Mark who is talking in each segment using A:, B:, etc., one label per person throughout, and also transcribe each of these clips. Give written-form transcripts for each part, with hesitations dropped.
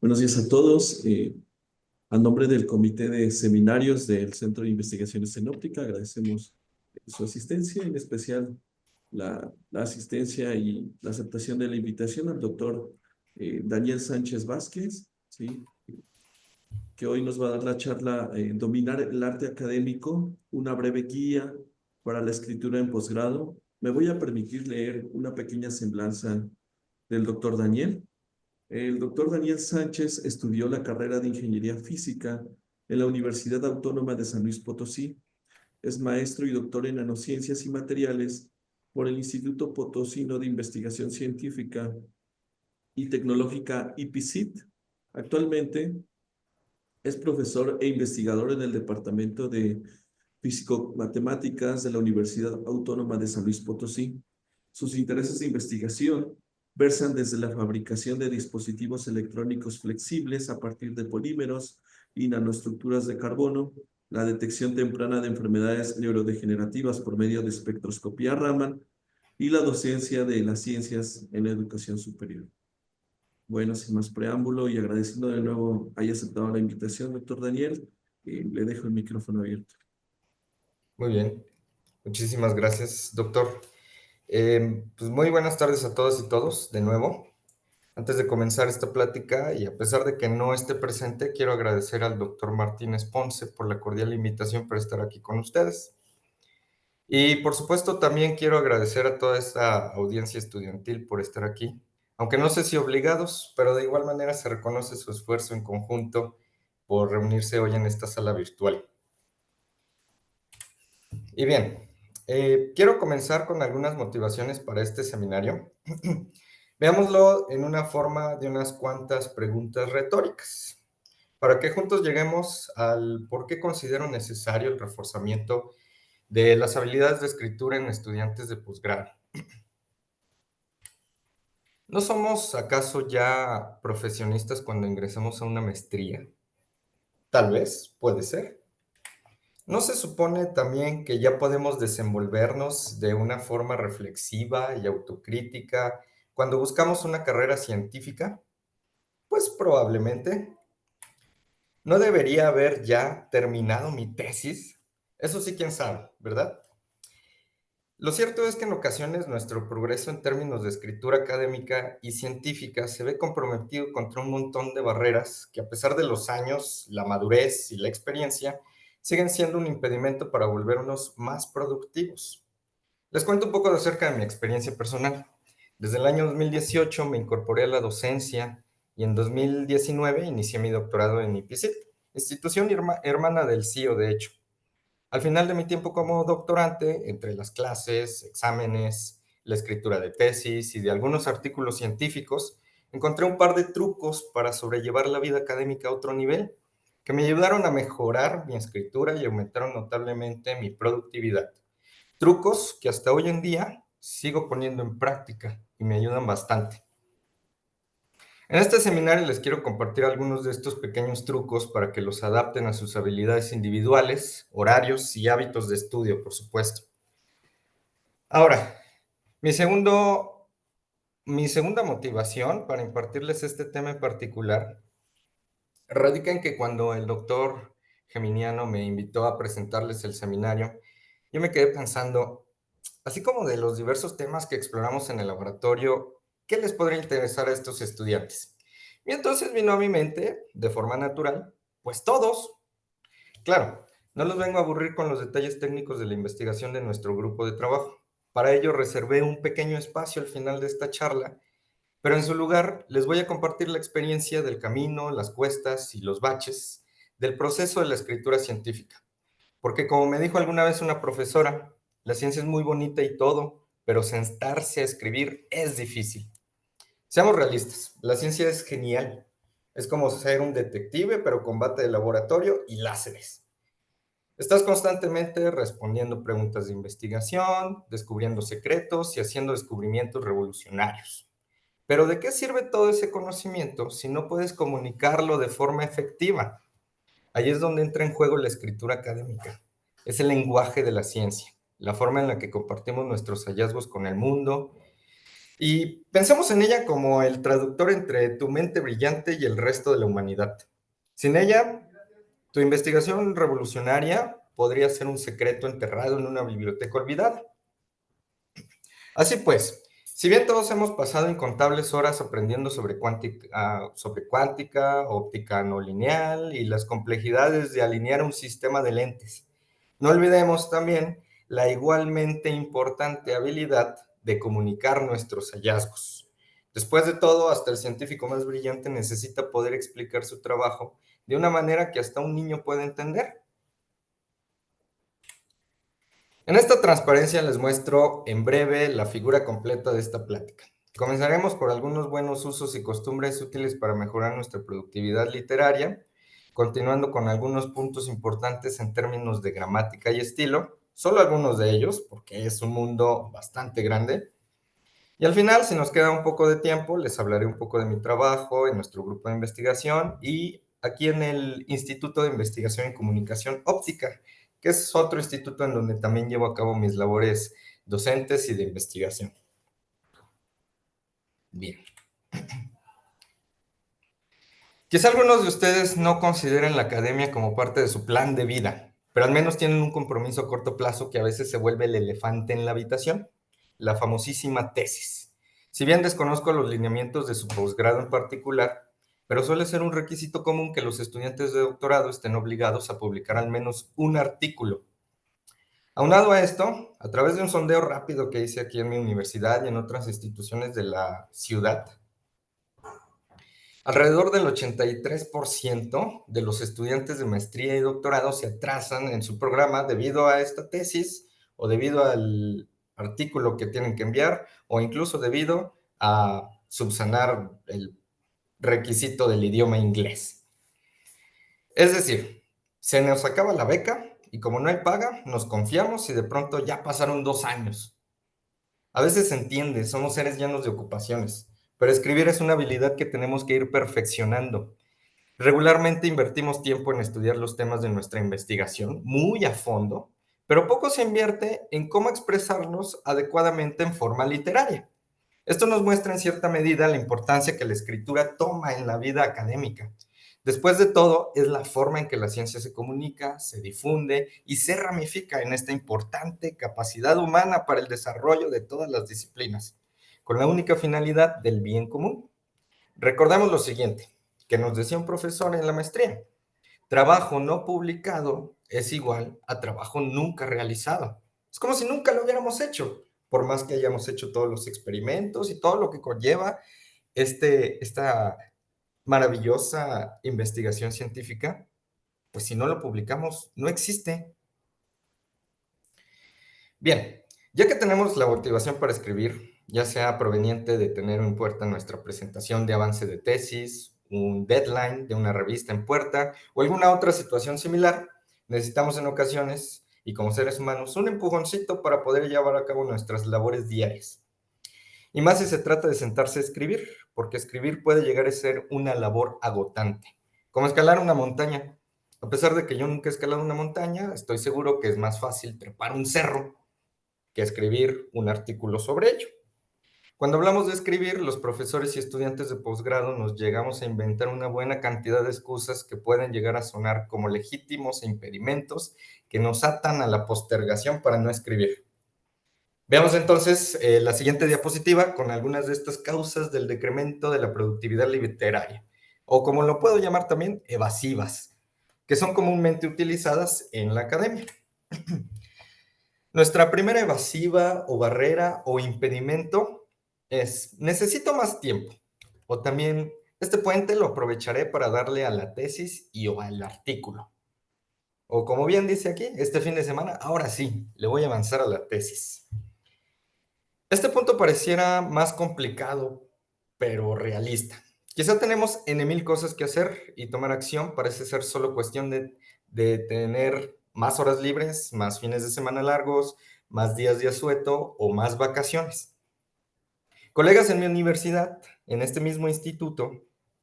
A: Buenos días a todos. A nombre del Comité de Seminarios del Centro de Investigaciones en Óptica, agradecemos su asistencia, en especial la asistencia y la aceptación de la invitación al doctor Daniel Sánchez Vázquez, ¿sí? Que hoy nos va a dar la charla Dominar el arte académico, una breve guía para la escritura en posgrado. Me voy a permitir leer una pequeña semblanza del doctor Daniel. El doctor Daniel Sánchez estudió la carrera de Ingeniería Física en la Universidad Autónoma de San Luis Potosí. Es maestro y doctor en Nanociencias y Materiales por el Instituto Potosino de Investigación Científica y Tecnológica IPICIT. Actualmente es profesor e investigador en el Departamento de Físico-Matemáticas de la Universidad Autónoma de San Luis Potosí. Sus intereses de investigación versan desde la fabricación de dispositivos electrónicos flexibles a partir de polímeros y nanoestructuras de carbono, la detección temprana de enfermedades neurodegenerativas por medio de espectroscopía Raman y la docencia de las ciencias en la educación superior. Bueno, sin más preámbulo y agradeciendo de nuevo haya aceptado la invitación, doctor Daniel, le dejo el micrófono abierto.
B: Muy bien, muchísimas gracias, doctor. Pues muy buenas tardes a todas y todos, de nuevo. Antes de comenzar esta plática, y a pesar de que no esté presente, quiero agradecer al doctor Martínez Ponce por la cordial invitación para estar aquí con ustedes. Y por supuesto, también quiero agradecer a toda esta audiencia estudiantil por estar aquí, aunque no sé si obligados, pero de igual manera se reconoce su esfuerzo en conjunto por reunirse hoy en esta sala virtual. Y bien, quiero comenzar con algunas motivaciones para este seminario. Veámoslo en una forma de unas cuantas preguntas retóricas, para que juntos lleguemos al por qué considero necesario el reforzamiento de las habilidades de escritura en estudiantes de posgrado. ¿No somos acaso ya profesionistas cuando ingresamos a una maestría? Tal vez, puede ser. ¿No se supone también que ya podemos desenvolvernos de una forma reflexiva y autocrítica cuando buscamos una carrera científica? Pues probablemente. ¿No debería haber ya terminado mi tesis? Eso sí, quién sabe, ¿verdad? Lo cierto es que en ocasiones nuestro progreso en términos de escritura académica y científica se ve comprometido contra un montón de barreras que, a pesar de los años, la madurez y la experiencia, siguen siendo un impedimento para volvernos más productivos. Les cuento un poco acerca de mi experiencia personal. Desde el año 2018 me incorporé a la docencia y en 2019 inicié mi doctorado en IPICIT, institución hermana del CIO, de hecho. Al final de mi tiempo como doctorante, entre las clases, exámenes, la escritura de tesis y de algunos artículos científicos, encontré un par de trucos para sobrellevar la vida académica a otro nivel, que me ayudaron a mejorar mi escritura y aumentaron notablemente mi productividad. Trucos que hasta hoy en día sigo poniendo en práctica y me ayudan bastante. En este seminario les quiero compartir algunos de estos pequeños trucos para que los adapten a sus habilidades individuales, horarios y hábitos de estudio, por supuesto. Ahora, mi, segundo, mi segunda motivación para impartirles este tema en particular radica en que cuando el doctor Geminiano me invitó a presentarles el seminario, yo me quedé pensando, así como de los diversos temas que exploramos en el laboratorio, ¿qué les podría interesar a estos estudiantes? Y entonces vino a mi mente, de forma natural, pues todos. Claro, no los vengo a aburrir con los detalles técnicos de la investigación de nuestro grupo de trabajo. Para ello reservé un pequeño espacio al final de esta charla, pero en su lugar les voy a compartir la experiencia del camino, las cuestas y los baches del proceso de la escritura científica. Porque como me dijo alguna vez una profesora, la ciencia es muy bonita y todo, pero sentarse a escribir es difícil. Seamos realistas, la ciencia es genial. Es como ser un detective, pero con bate de laboratorio y láseres. Estás constantemente respondiendo preguntas de investigación, descubriendo secretos y haciendo descubrimientos revolucionarios. Pero ¿de qué sirve todo ese conocimiento si no puedes comunicarlo de forma efectiva? Ahí es donde entra en juego la escritura académica. Es el lenguaje de la ciencia, la forma en la que compartimos nuestros hallazgos con el mundo Y pensemos en ella como el traductor entre tu mente brillante y el resto de la humanidad. Sin ella, tu investigación revolucionaria podría ser un secreto enterrado en una biblioteca olvidada. Así pues, si bien todos hemos pasado incontables horas aprendiendo sobre cuántica, óptica no lineal y las complejidades de alinear un sistema de lentes, no olvidemos también la igualmente importante habilidad de comunicar nuestros hallazgos. Después de todo, hasta el científico más brillante necesita poder explicar su trabajo de una manera que hasta un niño pueda entender. En esta transparencia les muestro en breve la figura completa de esta plática. Comenzaremos por algunos buenos usos y costumbres útiles para mejorar nuestra productividad literaria, continuando con algunos puntos importantes en términos de gramática y estilo, solo algunos de ellos, porque es un mundo bastante grande. Y al final, si nos queda un poco de tiempo, les hablaré un poco de mi trabajo en nuestro grupo de investigación y aquí en el Instituto de Investigación y Comunicación Óptica, que es otro instituto en donde también llevo a cabo mis labores docentes y de investigación. Bien. Quizá algunos de ustedes no consideren la academia como parte de su plan de vida, pero al menos tienen un compromiso a corto plazo que a veces se vuelve el elefante en la habitación, la famosísima tesis. Si bien desconozco los lineamientos de su posgrado en particular, pero suele ser un requisito común que los estudiantes de doctorado estén obligados a publicar al menos un artículo. Aunado a esto, a través de un sondeo rápido que hice aquí en mi universidad y en otras instituciones de la ciudad, alrededor del 83% de los estudiantes de maestría y doctorado se atrasan en su programa debido a esta tesis o debido al artículo que tienen que enviar o incluso debido a subsanar el requisito del idioma inglés. Es decir, se nos acaba la beca y como no hay paga, nos confiamos y de pronto ya pasaron 2 años. A veces se entiende, somos seres llenos de ocupaciones, pero escribir es una habilidad que tenemos que ir perfeccionando. Regularmente invertimos tiempo en estudiar los temas de nuestra investigación muy a fondo, pero poco se invierte en cómo expresarlos adecuadamente en forma literaria. Esto nos muestra en cierta medida la importancia que la escritura toma en la vida académica. Después de todo, es la forma en que la ciencia se comunica, se difunde y se ramifica en esta importante capacidad humana para el desarrollo de todas las disciplinas, con la única finalidad del bien común. Recordemos lo siguiente, que nos decía un profesor en la maestría: trabajo no publicado es igual a trabajo nunca realizado. Es como si nunca lo hubiéramos hecho, por más que hayamos hecho todos los experimentos y todo lo que conlleva esta maravillosa investigación científica, pues si no lo publicamos, no existe. Bien, ya que tenemos la motivación para escribir, ya sea proveniente de tener en puerta nuestra presentación de avance de tesis, un deadline de una revista en puerta o alguna otra situación similar, necesitamos en ocasiones, y como seres humanos, un empujoncito para poder llevar a cabo nuestras labores diarias. Y más si se trata de sentarse a escribir, porque escribir puede llegar a ser una labor agotante, como escalar una montaña. A pesar de que yo nunca he escalado una montaña, estoy seguro que es más fácil trepar un cerro que escribir un artículo sobre ello. Cuando hablamos de escribir, los profesores y estudiantes de posgrado nos llegamos a inventar una buena cantidad de excusas que pueden llegar a sonar como legítimos impedimentos que nos atan a la postergación para no escribir. Veamos entonces la siguiente diapositiva con algunas de estas causas del decremento de la productividad literaria, o como lo puedo llamar también, evasivas, que son comúnmente utilizadas en la academia. Nuestra primera evasiva o barrera o impedimento es: necesito más tiempo. O también, este puente lo aprovecharé para darle a la tesis y o al artículo. O como bien dice aquí, este fin de semana, ahora sí, le voy a avanzar a la tesis. Este punto pareciera más complicado, pero realista. Quizá tenemos N mil cosas que hacer y tomar acción parece ser solo cuestión de tener más horas libres, más fines de semana largos, más días de asueto o más vacaciones. Colegas en mi universidad, en este mismo instituto,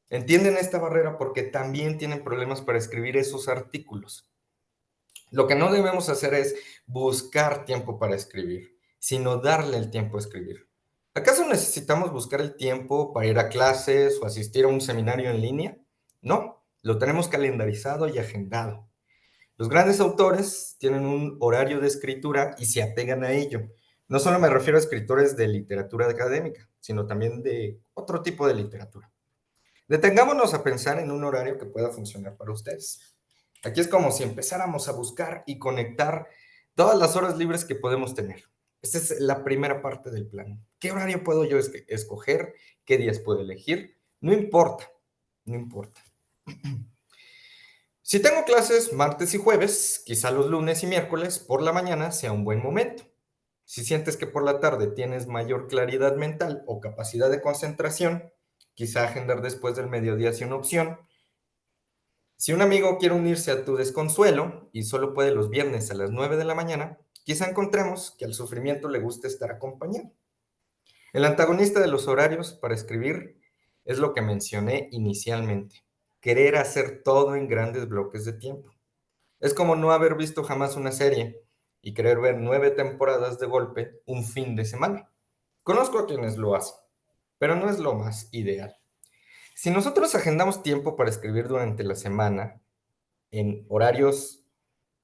B: entienden esta barrera porque también tienen problemas para escribir esos artículos. Lo que no debemos hacer es buscar tiempo para escribir, sino darle el tiempo a escribir. ¿Acaso necesitamos buscar el tiempo para ir a clases o asistir a un seminario en línea? No, lo tenemos calendarizado y agendado. Los grandes autores tienen un horario de escritura y se apegan a ello. No solo me refiero a escritores de literatura académica, sino también de otro tipo de literatura. Detengámonos a pensar en un horario que pueda funcionar para ustedes. Aquí es como si empezáramos a buscar y conectar todas las horas libres que podemos tener. Esta es la primera parte del plan. ¿Qué horario puedo yo escoger? ¿Qué días puedo elegir? No importa, no importa. Si tengo clases martes y jueves, quizá los lunes y miércoles por la mañana sea un buen momento. Si sientes que por la tarde tienes mayor claridad mental o capacidad de concentración, quizá agendar después del mediodía sea una opción. Si un amigo quiere unirse a tu desconsuelo y solo puede los viernes a las 9 de la mañana, quizá encontremos que al sufrimiento le gusta estar acompañado. El antagonista de los horarios para escribir es lo que mencioné inicialmente, querer hacer todo en grandes bloques de tiempo. Es como no haber visto jamás una serie y querer ver 9 temporadas de golpe un fin de semana. Conozco a quienes lo hacen, pero no es lo más ideal. Si nosotros agendamos tiempo para escribir durante la semana, en horarios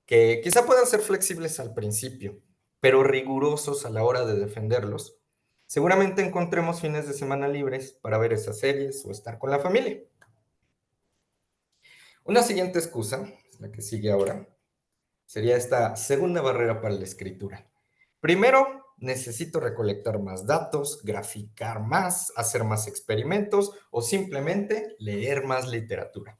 B: que quizá puedan ser flexibles al principio, pero rigurosos a la hora de defenderlos, seguramente encontremos fines de semana libres para ver esas series o estar con la familia. Una siguiente excusa, la que sigue ahora, sería esta segunda barrera para la escritura. Primero, necesito recolectar más datos, graficar más, hacer más experimentos o simplemente leer más literatura.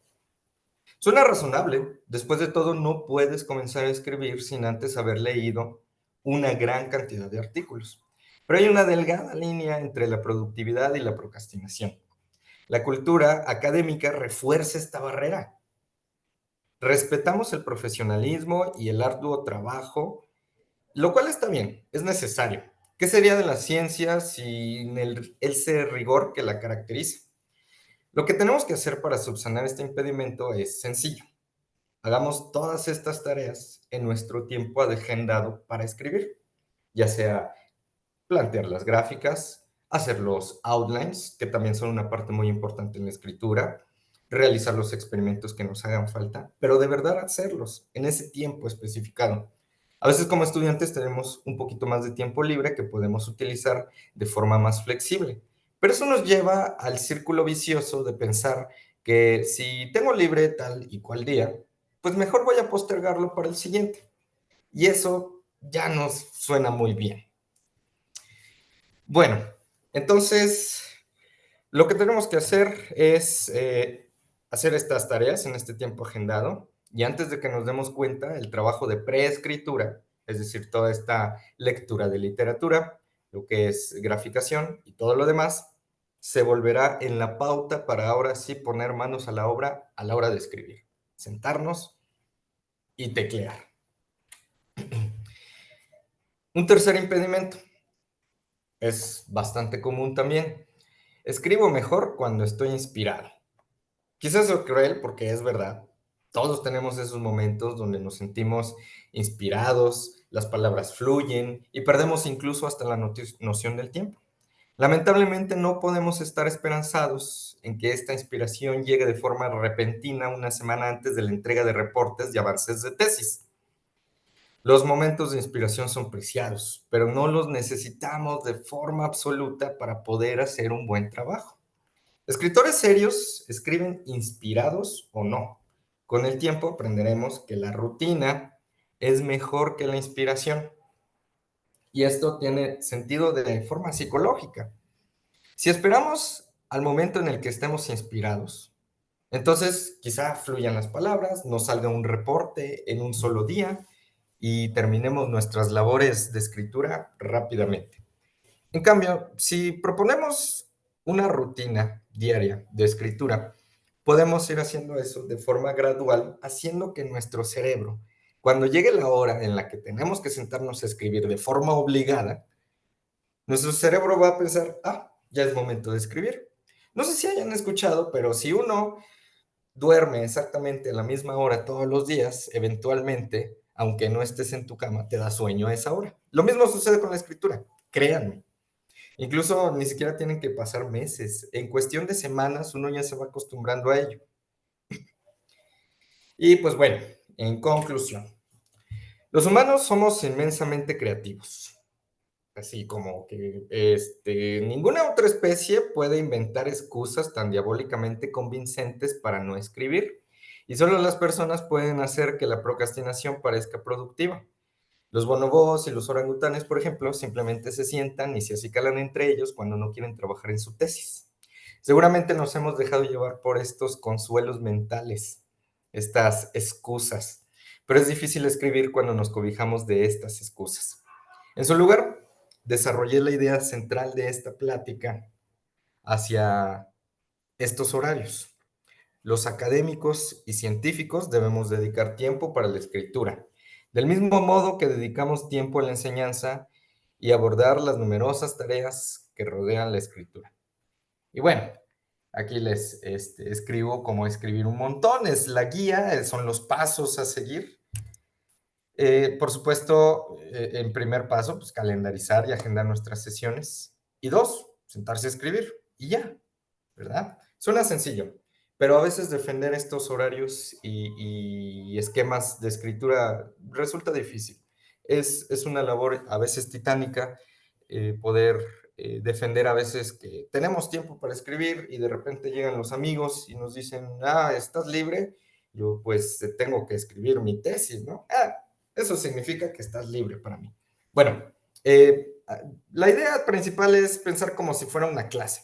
B: Suena razonable. Después de todo, no puedes comenzar a escribir sin antes haber leído una gran cantidad de artículos. Pero hay una delgada línea entre la productividad y la procrastinación. La cultura académica refuerza esta barrera. Respetamos el profesionalismo y el arduo trabajo, lo cual está bien, es necesario. ¿Qué sería de la ciencia sin ese rigor que la caracteriza? Lo que tenemos que hacer para subsanar este impedimento es sencillo. Hagamos todas estas tareas en nuestro tiempo agendado para escribir, ya sea plantear las gráficas, hacer los outlines, que también son una parte muy importante en la escritura, realizar los experimentos que nos hagan falta, pero de verdad hacerlos en ese tiempo especificado. A veces como estudiantes tenemos un poquito más de tiempo libre que podemos utilizar de forma más flexible, pero eso nos lleva al círculo vicioso de pensar que si tengo libre tal y cual día, pues mejor voy a postergarlo para el siguiente. Y eso ya nos suena muy bien. Bueno, entonces lo que tenemos que hacer es hacer estas tareas en este tiempo agendado y antes de que nos demos cuenta, el trabajo de preescritura, es decir, toda esta lectura de literatura, lo que es graficación y todo lo demás, se volverá en la pauta para ahora sí poner manos a la obra a la hora de escribir, sentarnos y teclear. Un tercer impedimento es bastante común también. Escribo mejor cuando estoy inspirado. Quizás es cruel porque es verdad. Todos tenemos esos momentos donde nos sentimos inspirados, las palabras fluyen y perdemos incluso hasta la noción del tiempo. Lamentablemente no podemos estar esperanzados en que esta inspiración llegue de forma repentina una semana antes de la entrega de reportes y avances de tesis. Los momentos de inspiración son preciados, pero no los necesitamos de forma absoluta para poder hacer un buen trabajo. Escritores serios escriben inspirados o no. Con el tiempo aprenderemos que la rutina es mejor que la inspiración. Y esto tiene sentido de forma psicológica. Si esperamos al momento en el que estemos inspirados, entonces quizá fluyan las palabras, nos salga un reporte en un solo día y terminemos nuestras labores de escritura rápidamente. En cambio, si proponemos una rutina diaria de escritura, podemos ir haciendo eso de forma gradual, haciendo que nuestro cerebro, cuando llegue la hora en la que tenemos que sentarnos a escribir de forma obligada, nuestro cerebro va a pensar, ya es momento de escribir. No sé si hayan escuchado, pero si uno duerme exactamente a la misma hora todos los días, eventualmente, aunque no estés en tu cama, te da sueño a esa hora. Lo mismo sucede con la escritura, créanme. Incluso ni siquiera tienen que pasar meses. En cuestión de semanas uno ya se va acostumbrando a ello. Y pues bueno, en conclusión, los humanos somos inmensamente creativos. Así como que ninguna otra especie puede inventar excusas tan diabólicamente convincentes para no escribir. Y solo las personas pueden hacer que la procrastinación parezca productiva. Los bonobos y los orangutanes, por ejemplo, simplemente se sientan y se acicalan entre ellos cuando no quieren trabajar en su tesis. Seguramente nos hemos dejado llevar por estos consuelos mentales, estas excusas, pero es difícil escribir cuando nos cobijamos de estas excusas. En su lugar, desarrollé la idea central de esta plática hacia estos horarios. Los académicos y científicos debemos dedicar tiempo para la escritura, del mismo modo que dedicamos tiempo a la enseñanza y abordar las numerosas tareas que rodean la escritura. Y bueno, aquí les escribo cómo escribir un montón, es la guía, son los pasos a seguir. Por supuesto, en primer paso, pues calendarizar y agendar nuestras sesiones. Y dos, sentarse a escribir y ya, ¿verdad? Suena sencillo, pero a veces defender estos horarios y esquemas de escritura resulta difícil. Es una labor a veces titánica poder defender a veces que tenemos tiempo para escribir y de repente llegan los amigos y nos dicen, ¿estás libre? Yo pues tengo que escribir mi tesis, ¿no? Eso significa que estás libre para mí. Bueno, la idea principal es pensar como si fuera una clase,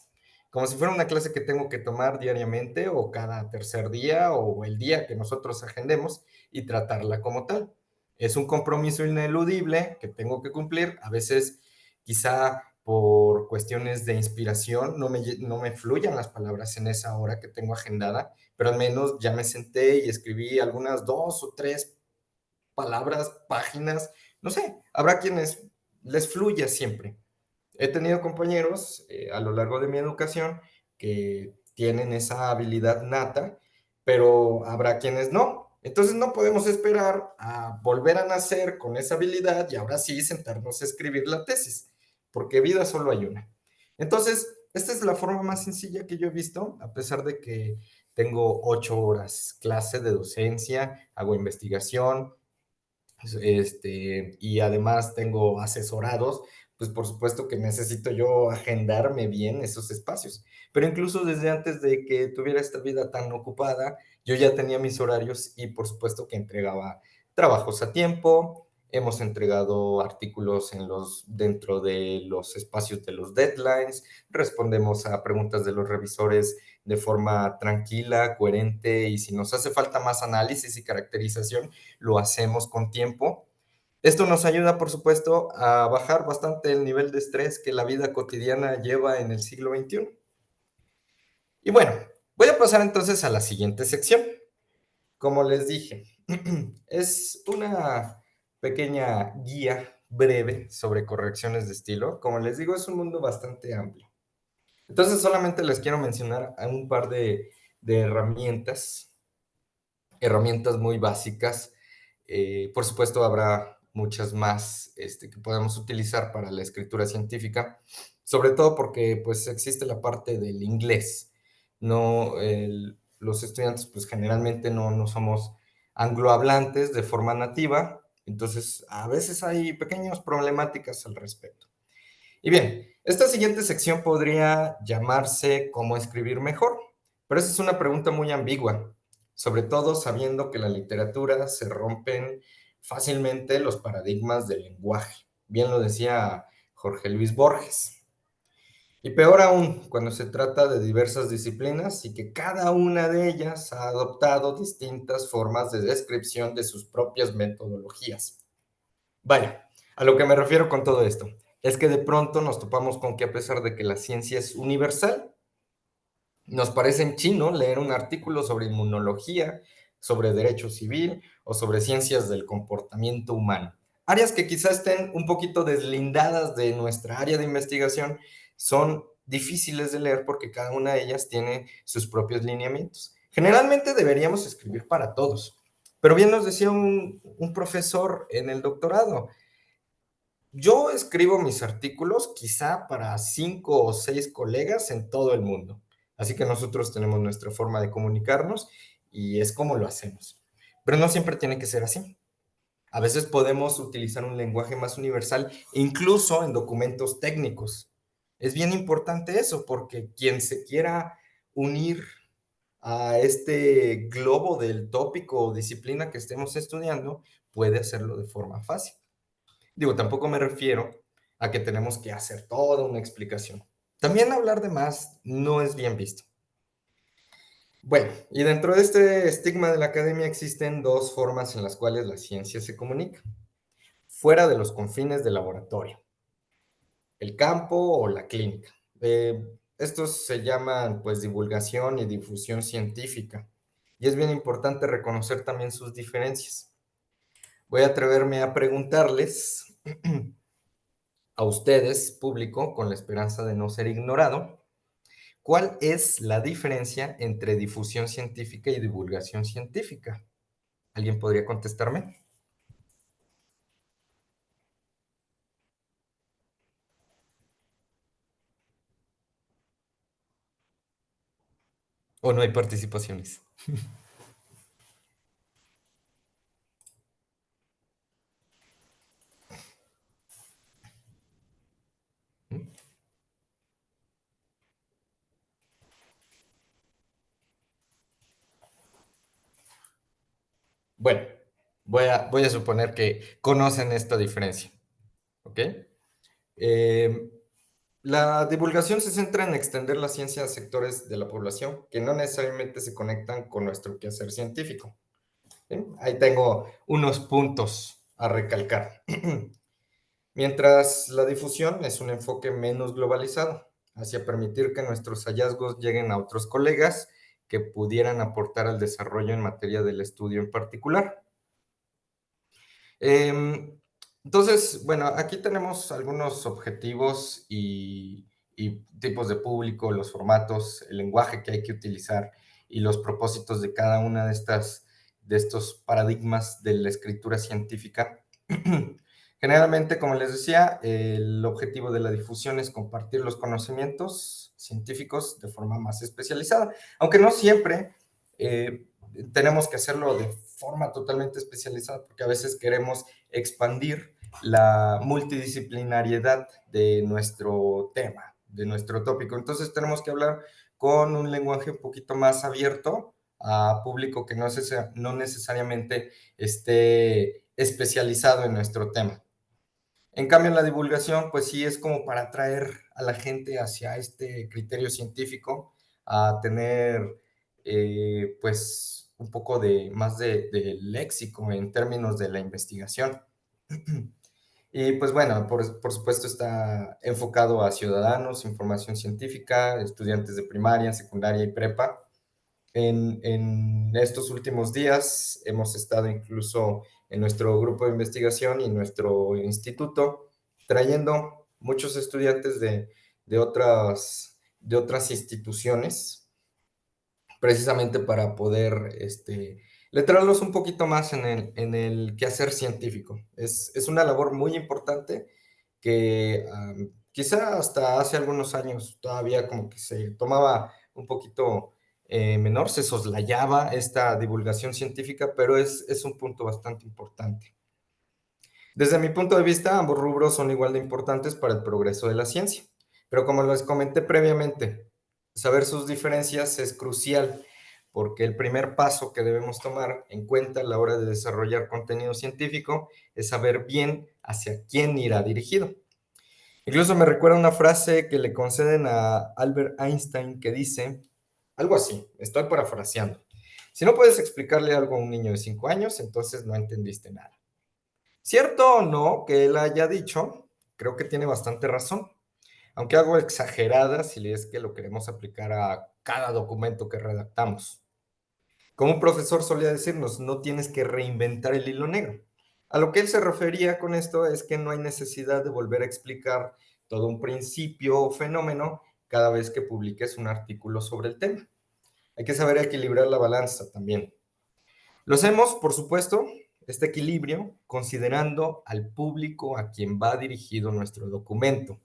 B: como si fuera una clase que tengo que tomar diariamente o cada tercer día o el día que nosotros agendemos y tratarla como tal. Es un compromiso ineludible que tengo que cumplir. A veces, quizá por cuestiones de inspiración, no me fluyan las palabras en esa hora que tengo agendada, pero al menos ya me senté y escribí algunas 2 o 3 palabras, páginas, no sé, habrá quienes les fluya siempre. He tenido compañeros a lo largo de mi educación que tienen esa habilidad nata, pero habrá quienes no. Entonces no podemos esperar a volver a nacer con esa habilidad y ahora sí sentarnos a escribir la tesis, porque vida solo hay una. Entonces, esta es la forma más sencilla que yo he visto, a pesar de que tengo 8 horas clase de docencia, hago investigación, y además tengo asesorados, pues por supuesto que necesito yo agendarme bien esos espacios. Pero incluso desde antes de que tuviera esta vida tan ocupada, yo ya tenía mis horarios y por supuesto que entregaba trabajos a tiempo, hemos entregado artículos dentro de los espacios de los deadlines, respondemos a preguntas de los revisores de forma tranquila, coherente y si nos hace falta más análisis y caracterización, lo hacemos con tiempo. Esto nos ayuda, por supuesto, a bajar bastante el nivel de estrés que la vida cotidiana lleva en el siglo XXI. Y bueno, voy a pasar entonces a la siguiente sección. Como les dije, es una pequeña guía breve sobre correcciones de estilo. Como les digo, es un mundo bastante amplio. Entonces, solamente les quiero mencionar un par de herramientas muy básicas. Por supuesto, habrá muchas más que podemos utilizar para la escritura científica, sobre todo porque pues existe la parte del inglés. No, los estudiantes pues generalmente no somos anglohablantes de forma nativa, entonces a veces hay pequeñas problemáticas al respecto. Y bien, esta siguiente sección podría llamarse ¿Cómo escribir mejor? Pero esa es una pregunta muy ambigua, sobre todo sabiendo que en la literatura se rompen fácilmente los paradigmas del lenguaje. Bien lo decía Jorge Luis Borges. Y peor aún, cuando se trata de diversas disciplinas y que cada una de ellas ha adoptado distintas formas de descripción de sus propias metodologías. Vaya, a lo que me refiero con todo esto es que de pronto nos topamos con que a pesar de que la ciencia es universal, nos parece en chino leer un artículo sobre inmunología, sobre derecho civil o sobre ciencias del comportamiento humano. Áreas que quizás estén un poquito deslindadas de nuestra área de investigación son difíciles de leer porque cada una de ellas tiene sus propios lineamientos. Generalmente deberíamos escribir para todos, pero bien nos decía un profesor en el doctorado, Yo escribo mis artículos quizá para 5 o 6 colegas en todo el mundo. Así que nosotros tenemos nuestra forma de comunicarnos y es como lo hacemos. Pero no siempre tiene que ser así. A veces podemos utilizar un lenguaje más universal, incluso en documentos técnicos. Es bien importante eso, porque quien se quiera unir a este globo del tópico o disciplina que estemos estudiando, puede hacerlo de forma fácil. Digo, tampoco me refiero a que tenemos que hacer toda una explicación. También hablar de más no es bien visto. Bueno, y dentro de este estigma de la academia existen dos formas en las cuales la ciencia se comunica, fuera de los confines del laboratorio, el campo o la clínica. Estos se llaman pues divulgación y difusión científica, y es bien importante reconocer también sus diferencias. Voy a atreverme a preguntarles a ustedes, público, con la esperanza de no ser ignorado, ¿cuál es la diferencia entre difusión científica y divulgación científica? ¿Alguien podría contestarme? ¿O no hay participaciones? Bueno, voy a suponer que conocen esta diferencia, ¿ok? Eh, la divulgación se centra en extender la ciencia a sectores de la población que no necesariamente se conectan con nuestro quehacer científico. ¿Sí? Ahí tengo unos puntos a recalcar. Mientras la difusión es un enfoque menos globalizado, hacia permitir que nuestros hallazgos lleguen a otros colegas que pudieran aportar al desarrollo en materia del estudio en particular. Entonces, bueno, aquí tenemos algunos objetivos y tipos de público, los formatos, el lenguaje que hay que utilizar y los propósitos de cada una de estos paradigmas de la escritura científica. Generalmente, como les decía, el objetivo de la difusión es compartir los conocimientos científicos de forma más especializada, aunque no siempre tenemos que hacerlo de forma totalmente especializada, porque a veces queremos expandir la multidisciplinariedad de nuestro tema, de nuestro tópico. Entonces tenemos que hablar con un lenguaje un poquito más abierto a público que no necesariamente esté especializado en nuestro tema. En cambio, en la divulgación, pues sí es como para atraer a la gente hacia este criterio científico, a tener pues un poco de más de léxico en términos de la investigación. Y pues bueno, por supuesto está enfocado a ciudadanos, información científica, estudiantes de primaria, secundaria y prepa. En estos últimos días hemos estado incluso en nuestro grupo de investigación y nuestro instituto trayendo muchos estudiantes de otras instituciones precisamente para poder letrarlos un poquito más en el quehacer científico. Es una labor muy importante que quizá hasta hace algunos años todavía como que se tomaba un poquito menor, se soslayaba esta divulgación científica, pero es un punto bastante importante. Desde mi punto de vista, ambos rubros son igual de importantes para el progreso de la ciencia, pero como les comenté previamente, saber sus diferencias es crucial porque el primer paso que debemos tomar en cuenta a la hora de desarrollar contenido científico es saber bien hacia quién irá dirigido. Incluso me recuerda una frase que le conceden a Albert Einstein que dice algo así, estoy parafraseando. Si no puedes explicarle algo a un niño de 5 años, entonces no entendiste nada. Cierto o no que él haya dicho, creo que tiene bastante razón, aunque algo exagerada si es que lo queremos aplicar a cada documento que redactamos. Como un profesor solía decirnos, no tienes que reinventar el hilo negro. A lo que él se refería con esto es que no hay necesidad de volver a explicar todo un principio o fenómeno cada vez que publiques un artículo sobre el tema. Hay que saber equilibrar la balanza también. Lo hacemos, por supuesto, este equilibrio considerando al público a quien va dirigido nuestro documento.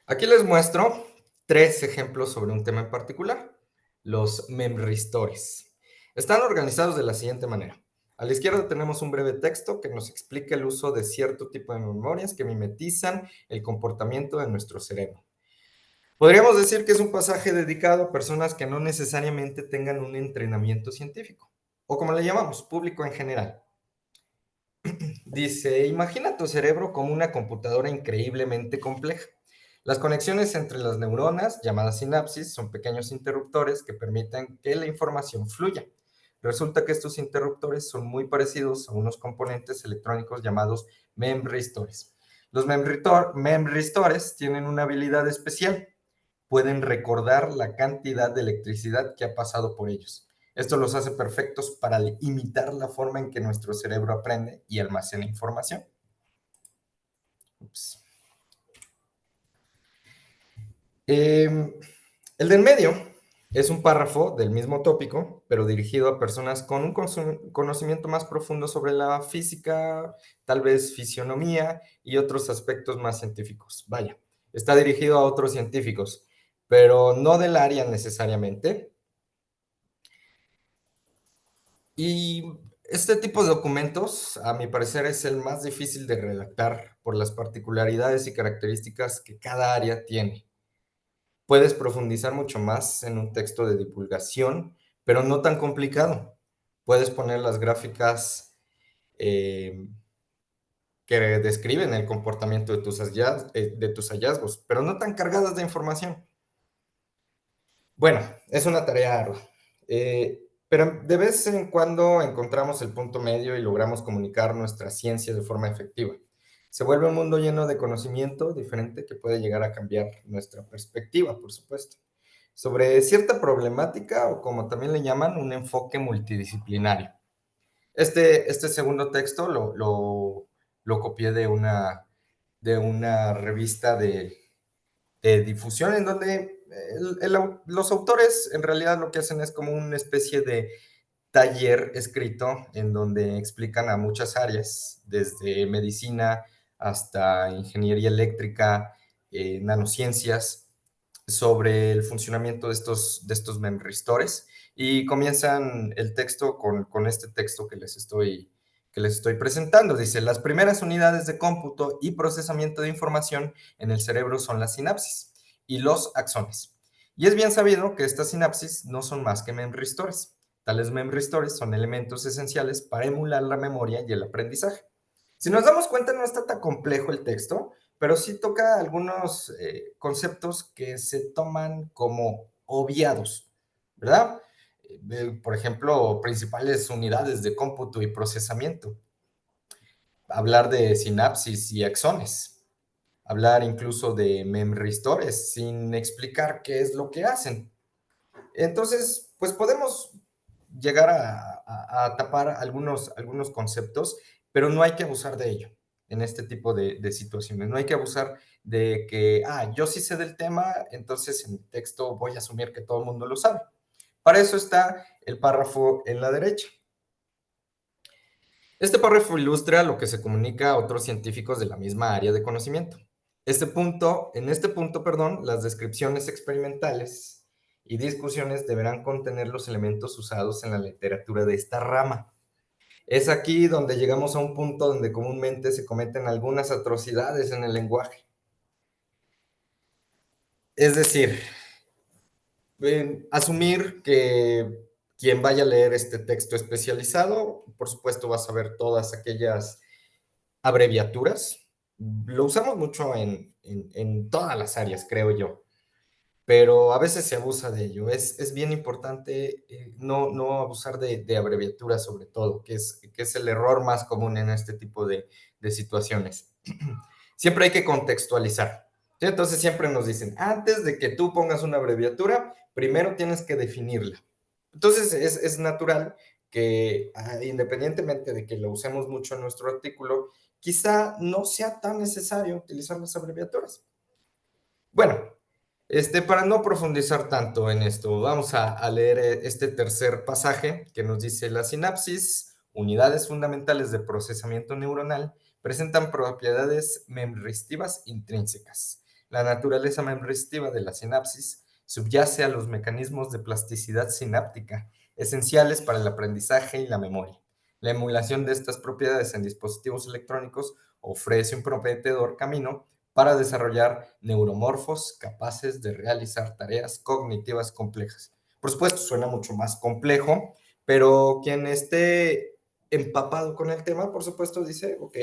B: Aquí les muestro 3 ejemplos sobre un tema en particular, los memristores. Están organizados de la siguiente manera. A la izquierda tenemos un breve texto que nos explica el uso de cierto tipo de memorias que mimetizan el comportamiento de nuestro cerebro. Podríamos decir que es un pasaje dedicado a personas que no necesariamente tengan un entrenamiento científico, o como le llamamos, público en general. Dice, imagina tu cerebro como una computadora increíblemente compleja. Las conexiones entre las neuronas, llamadas sinapsis, son pequeños interruptores que permiten que la información fluya. Resulta que estos interruptores son muy parecidos a unos componentes electrónicos llamados memristores. Los memristores tienen una habilidad especial. Pueden recordar la cantidad de electricidad que ha pasado por ellos. Esto los hace perfectos para imitar la forma en que nuestro cerebro aprende y almacena información. Ups. El del medio es un párrafo del mismo tópico, pero dirigido a personas con un conocimiento más profundo sobre la física, tal vez fisionomía y otros aspectos más científicos. Vaya, está dirigido a otros científicos, pero no del área necesariamente. Y este tipo de documentos, a mi parecer, es el más difícil de redactar por las particularidades y características que cada área tiene. Puedes profundizar mucho más en un texto de divulgación, pero no tan complicado. Puedes poner las gráficas eh, que describen el comportamiento de tus hallazgos, pero no tan cargadas de información. Bueno, es una tarea ardua, pero de vez en cuando encontramos el punto medio y logramos comunicar nuestra ciencia de forma efectiva. Se vuelve un mundo lleno de conocimiento diferente que puede llegar a cambiar nuestra perspectiva, por supuesto, sobre cierta problemática o como también le llaman, un enfoque multidisciplinario. Este segundo texto lo copié de una revista de difusión en donde los autores en realidad lo que hacen es como una especie de taller escrito en donde explican a muchas áreas, desde medicina hasta ingeniería eléctrica, nanociencias, sobre el funcionamiento de estos memristores y comienzan el texto con este texto que les estoy presentando. Dice, las primeras unidades de cómputo y procesamiento de información en el cerebro son las sinapsis y los axones. Y es bien sabido que estas sinapsis no son más que memristores. Tales memristores son elementos esenciales para emular la memoria y el aprendizaje. Si nos damos cuenta, no está tan complejo el texto, pero sí toca algunos conceptos que se toman como obviados, ¿verdad? Por ejemplo, principales unidades de cómputo y procesamiento. Hablar de sinapsis y axones. Hablar incluso de memristores sin explicar qué es lo que hacen. Entonces, pues podemos llegar a tapar algunos conceptos, pero no hay que abusar de ello en este tipo de situaciones. No hay que abusar de que, yo sí sé del tema, entonces en el texto voy a asumir que todo el mundo lo sabe. Para eso está el párrafo en la derecha. Este párrafo ilustra lo que se comunica a otros científicos de la misma área de conocimiento. En este punto, perdón, las descripciones experimentales y discusiones deberán contener los elementos usados en la literatura de esta rama. Es aquí donde llegamos a un punto donde comúnmente se cometen algunas atrocidades en el lenguaje. Es decir, asumir que quien vaya a leer este texto especializado, por supuesto, va a saber todas aquellas abreviaturas. Lo usamos mucho en todas las áreas, creo yo, pero a veces se abusa de ello. Es bien importante no abusar de abreviaturas sobre todo, que es el error más común en este tipo de situaciones. Siempre hay que contextualizar. ¿Sí? Entonces siempre nos dicen, antes de que tú pongas una abreviatura, primero tienes que definirla. Entonces es natural que independientemente de que lo usemos mucho en nuestro artículo, quizá no sea tan necesario utilizar las abreviaturas. Bueno, Para no profundizar tanto en esto, vamos a leer este tercer pasaje que nos dice: la sinapsis, unidades fundamentales de procesamiento neuronal, presentan propiedades memristivas intrínsecas. La naturaleza memristiva de la sinapsis subyace a los mecanismos de plasticidad sináptica, esenciales para el aprendizaje y la memoria. La emulación de estas propiedades en dispositivos electrónicos ofrece un prometedor camino para desarrollar neuromorfos capaces de realizar tareas cognitivas complejas. Por supuesto, suena mucho más complejo, pero quien esté empapado con el tema, por supuesto, dice, ok,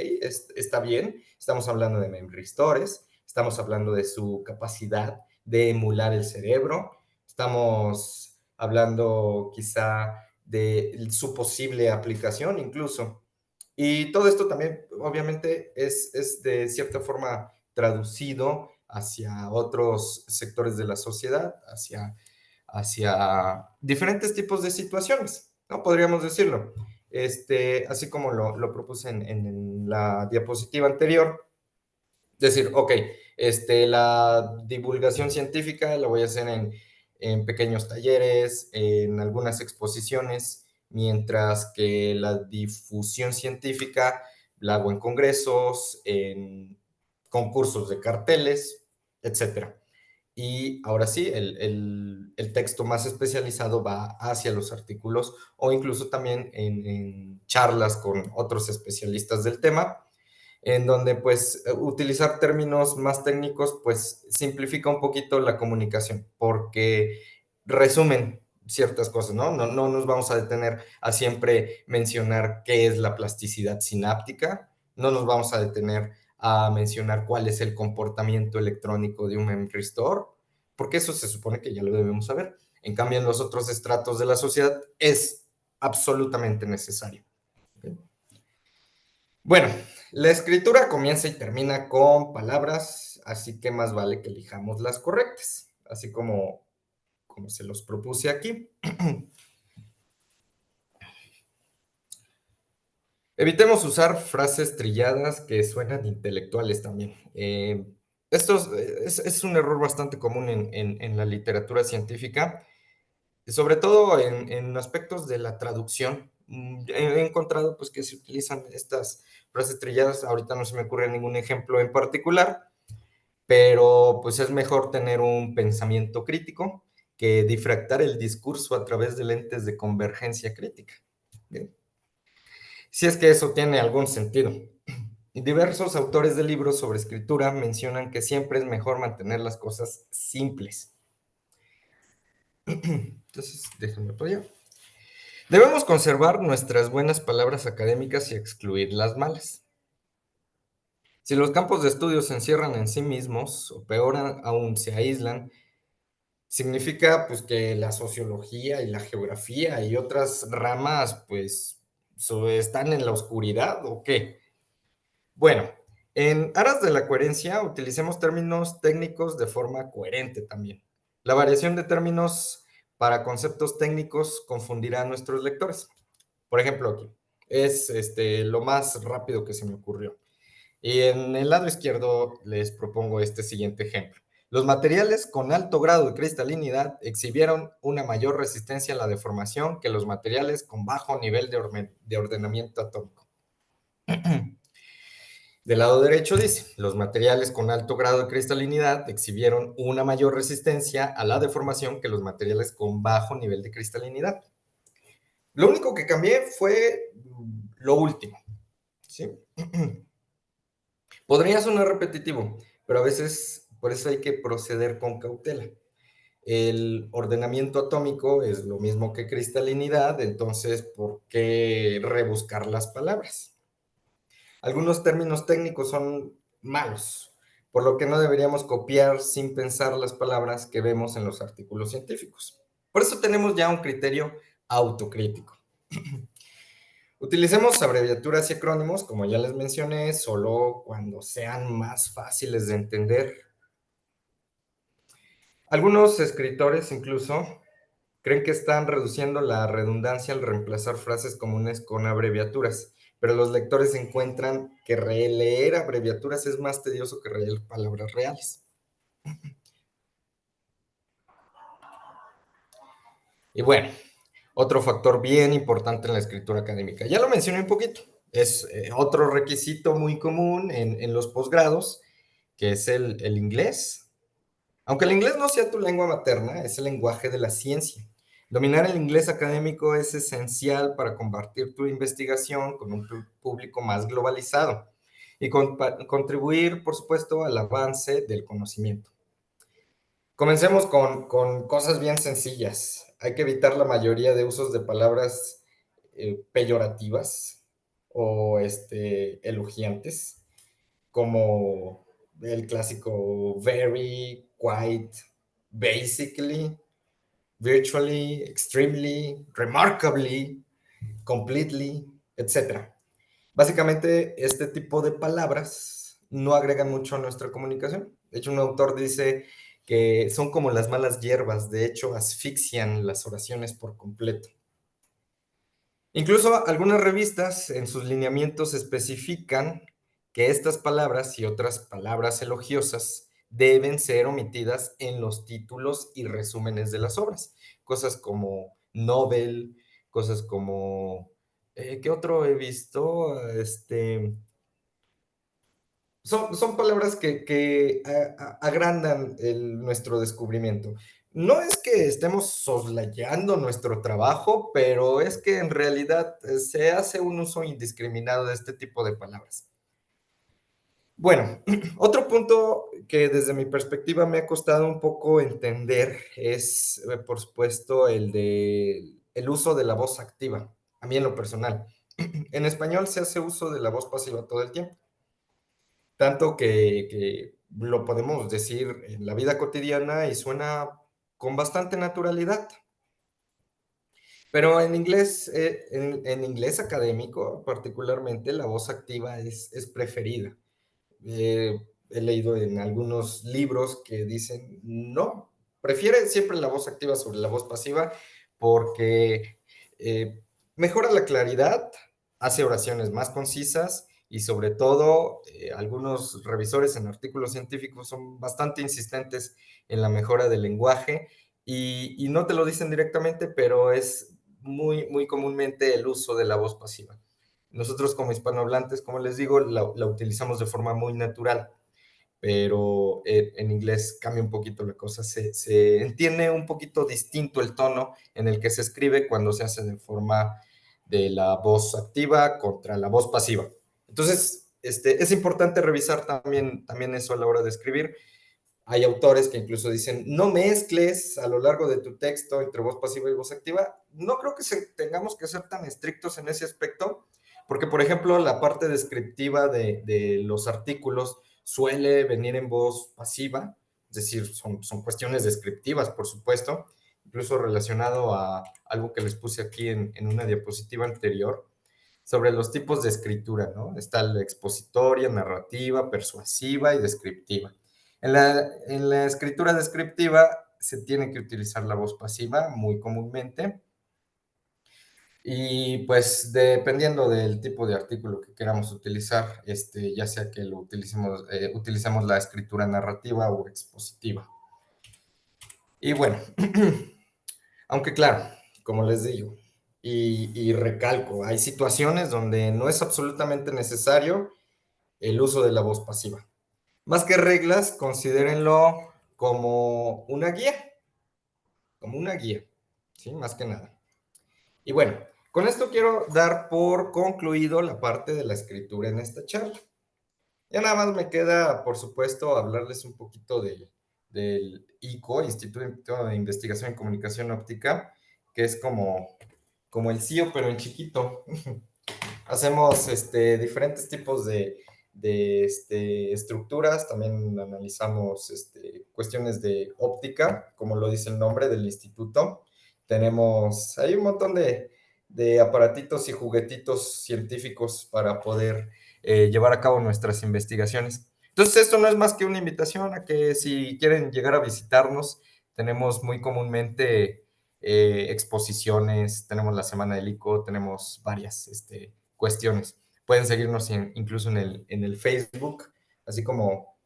B: está bien, estamos hablando de memristores, estamos hablando de su capacidad de emular el cerebro, estamos hablando quizá de su posible aplicación incluso. Y todo esto también, obviamente, es de cierta forma traducido hacia otros sectores de la sociedad, hacia diferentes tipos de situaciones, ¿no? Podríamos decirlo. Así como lo propuse en la diapositiva anterior, decir, ok, la divulgación científica la voy a hacer en pequeños talleres, en algunas exposiciones, mientras que la difusión científica la hago en congresos, en concursos de carteles, etcétera. Y ahora sí, el texto más especializado va hacia los artículos o incluso también en charlas con otros especialistas del tema, en donde pues utilizar términos más técnicos pues simplifica un poquito la comunicación porque resumen ciertas cosas, ¿no? No nos vamos a detener a siempre mencionar qué es la plasticidad sináptica, no nos vamos a detener a mencionar cuál es el comportamiento electrónico de un memory store, porque eso se supone que ya lo debemos saber. En cambio, en los otros estratos de la sociedad es absolutamente necesario. ¿Okay? Bueno, la escritura comienza y termina con palabras, así que más vale que elijamos las correctas, así como se los propuse aquí. Evitemos usar frases trilladas que suenan intelectuales también. Esto es un error bastante común en la literatura científica, sobre todo en aspectos de la traducción. He encontrado pues, que se utilizan estas frases trilladas, ahorita no se me ocurre ningún ejemplo en particular, pero pues es mejor tener un pensamiento crítico que difractar el discurso a través de lentes de convergencia crítica. ¿Bien? Si es que eso tiene algún sentido. Diversos autores de libros sobre escritura mencionan que siempre es mejor mantener las cosas simples. Entonces, déjenme por allá. Debemos conservar nuestras buenas palabras académicas y excluir las malas. Si los campos de estudio se encierran en sí mismos, o peor aún, se aíslan, significa pues que la sociología y la geografía y otras ramas pues están en la oscuridad o qué. Bueno, en aras de la coherencia utilicemos términos técnicos de forma coherente también. La variación de términos para conceptos técnicos confundirá a nuestros lectores. Por ejemplo, aquí es lo más rápido que se me ocurrió. Y en el lado izquierdo les propongo este siguiente ejemplo. Los materiales con alto grado de cristalinidad exhibieron una mayor resistencia a la deformación que los materiales con bajo nivel de ordenamiento atómico. Del lado derecho dice, los materiales con alto grado de cristalinidad exhibieron una mayor resistencia a la deformación que los materiales con bajo nivel de cristalinidad. Lo único que cambié fue lo último, ¿sí? Podría sonar repetitivo, pero a veces por eso hay que proceder con cautela. El ordenamiento atómico es lo mismo que cristalinidad, entonces, ¿por qué rebuscar las palabras? Algunos términos técnicos son malos, por lo que no deberíamos copiar sin pensar las palabras que vemos en los artículos científicos. Por eso tenemos ya un criterio autocrítico. Utilicemos abreviaturas y acrónimos, como ya les mencioné, solo cuando sean más fáciles de entender. Algunos escritores incluso creen que están reduciendo la redundancia al reemplazar frases comunes con abreviaturas, pero los lectores encuentran que releer abreviaturas es más tedioso que leer palabras reales. Y bueno, otro factor bien importante en la escritura académica. Ya lo mencioné un poquito. Es otro requisito muy común en los posgrados, que es el inglés. Aunque el inglés no sea tu lengua materna, es el lenguaje de la ciencia. Dominar el inglés académico es esencial para compartir tu investigación con un público más globalizado y contribuir, por supuesto, al avance del conocimiento. Comencemos con cosas bien sencillas. Hay que evitar la mayoría de usos de palabras peyorativas o elogiantes, como el clásico very, quite, basically, virtually, extremely, remarkably, completely, etc. Básicamente, este tipo de palabras no agregan mucho a nuestra comunicación. De hecho, un autor dice que son como las malas hierbas, de hecho, asfixian las oraciones por completo. Incluso algunas revistas en sus lineamientos especifican que estas palabras y otras palabras elogiosas deben ser omitidas en los títulos y resúmenes de las obras. Cosas como Nobel, cosas como... ¿qué otro he visto? Son palabras que agrandan nuestro descubrimiento. No es que estemos soslayando nuestro trabajo, pero es que en realidad se hace un uso indiscriminado de este tipo de palabras. Bueno, otro punto que desde mi perspectiva me ha costado un poco entender es, por supuesto, el uso de la voz activa. A mí en lo personal. En español se hace uso de la voz pasiva todo el tiempo. Tanto que lo podemos decir en la vida cotidiana y suena con bastante naturalidad. Pero en inglés, en inglés académico particularmente, la voz activa es preferida. He leído en algunos libros que dicen, no, prefiere siempre la voz activa sobre la voz pasiva porque eh, mejora la claridad, hace oraciones más concisas y sobre todo algunos revisores en artículos científicos son bastante insistentes en la mejora del lenguaje y no te lo dicen directamente, pero es muy comúnmente el uso de la voz pasiva. Nosotros como hispanohablantes, como les digo, la utilizamos de forma muy natural, pero en inglés cambia un poquito la cosa. Se entiende un poquito distinto el tono en el que se escribe cuando se hace de forma de la voz activa contra la voz pasiva. Entonces, es importante revisar también eso a la hora de escribir. Hay autores que incluso dicen, no mezcles a lo largo de tu texto entre voz pasiva y voz activa. No creo que tengamos que ser tan estrictos en ese aspecto, porque, por ejemplo, la parte descriptiva de los artículos suele venir en voz pasiva, es decir, son cuestiones descriptivas, por supuesto, incluso relacionado a algo que les puse aquí en una diapositiva anterior, sobre los tipos de escritura, ¿no? Está la expositoria, narrativa, persuasiva y descriptiva. En la escritura descriptiva se tiene que utilizar la voz pasiva muy comúnmente y pues dependiendo del tipo de artículo que queramos utilizar, ya sea que lo utilicemos la escritura narrativa o expositiva. Y bueno, aunque claro, como les digo, y recalco, hay situaciones donde no es absolutamente necesario el uso de la voz pasiva. Más que reglas, considérenlo como una guía, ¿sí? Más que nada. Y bueno, con esto quiero dar por concluido la parte de la escritura en esta charla. Ya nada más me queda, por supuesto, hablarles un poquito del ICO, Instituto de Investigación en Comunicación Óptica, que es como el CIO, pero en chiquito. Hacemos diferentes tipos de estructuras, también analizamos cuestiones de óptica, como lo dice el nombre del instituto. Hay un montón de aparatitos y juguetitos científicos para poder llevar a cabo nuestras investigaciones. Entonces, esto no es más que una invitación a que si quieren llegar a visitarnos, tenemos muy comúnmente exposiciones, tenemos la Semana del ICO, tenemos varias cuestiones. Pueden seguirnos incluso en el Facebook, así como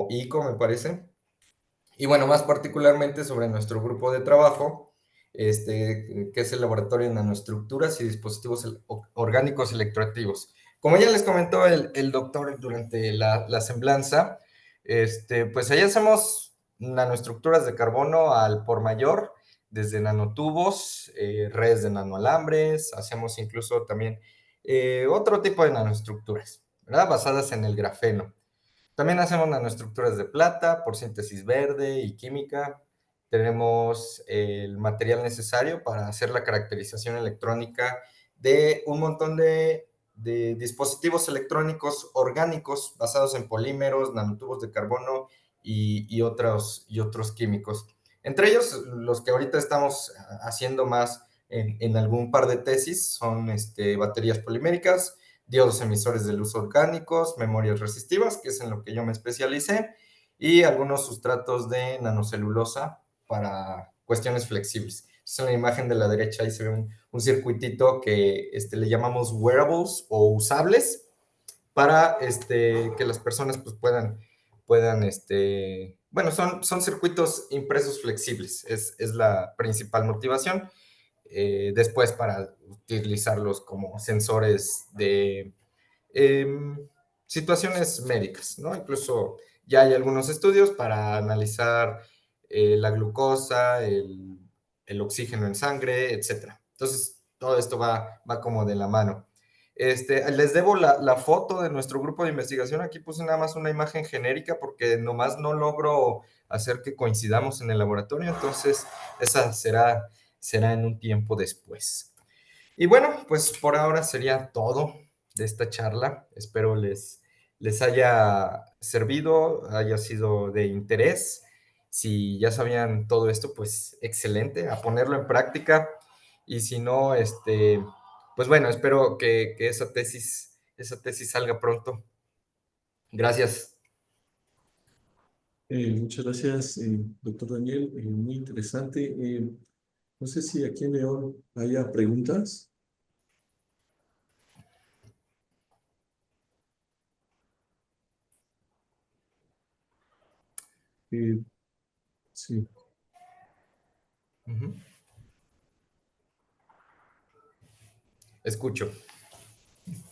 B: ICO, me parece. Y bueno, más particularmente sobre nuestro grupo de trabajo, que es el Laboratorio de Nanoestructuras y Dispositivos Orgánicos Electroactivos. Como ya les comentó el doctor durante la semblanza, pues ahí hacemos nanoestructuras de carbono al por mayor, desde nanotubos, redes de nanoalambres, hacemos incluso también otro tipo de nanoestructuras, ¿verdad? Basadas en el grafeno. También hacemos nanoestructuras de plata por síntesis verde y química. Tenemos el material necesario para hacer la caracterización electrónica de un montón de dispositivos electrónicos orgánicos basados en polímeros, nanotubos de carbono y otros químicos. Entre ellos, los que ahorita estamos haciendo más en algún par de tesis son baterías poliméricas, diodos emisores de luz orgánicos, memorias resistivas, que es en lo que yo me especialicé, y algunos sustratos de nanocelulosa para cuestiones flexibles. Entonces, en la imagen de la derecha ahí se ve un circuitito que le llamamos wearables o usables para que las personas pues, puedan bueno, son circuitos impresos flexibles, es la principal motivación. Después para utilizarlos como sensores de eh, situaciones médicas, ¿no? Incluso ya hay algunos estudios para analizar la glucosa, el oxígeno en sangre, etcétera. Entonces, todo esto va como de la mano. Les debo la foto de nuestro grupo de investigación. Aquí puse nada más una imagen genérica porque nomás no logro hacer que coincidamos en el laboratorio. Entonces, esa será en un tiempo después. Y bueno, pues por ahora sería todo de esta charla. Espero les haya servido, haya sido de interés. Si ya sabían todo esto, pues excelente, a ponerlo en práctica. Y si no, pues bueno, espero que esa tesis salga pronto. Gracias.
A: Muchas gracias, doctor Daniel. Muy interesante. No sé si aquí en León haya preguntas. Eh, sí.
B: Ujú. Escucho.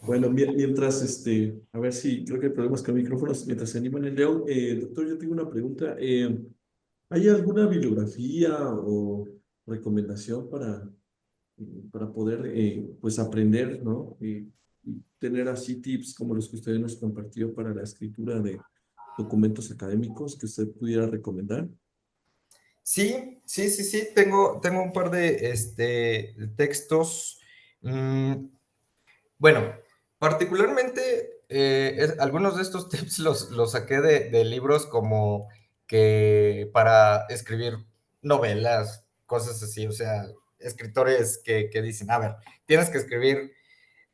A: Bueno, mientras, a ver si creo que hay problemas con micrófonos, mientras se animan el León, doctor, yo tengo una pregunta. ¿Hay alguna bibliografía o recomendación para poder, pues, aprender, ¿no? Y tener así tips como los que usted nos compartió para la escritura de documentos académicos que usted pudiera recomendar?
B: Sí. Tengo un par de textos. Mm, Bueno, particularmente algunos de estos tips los saqué de libros como que para escribir novelas, cosas así, o sea, escritores que dicen, a ver, tienes que escribir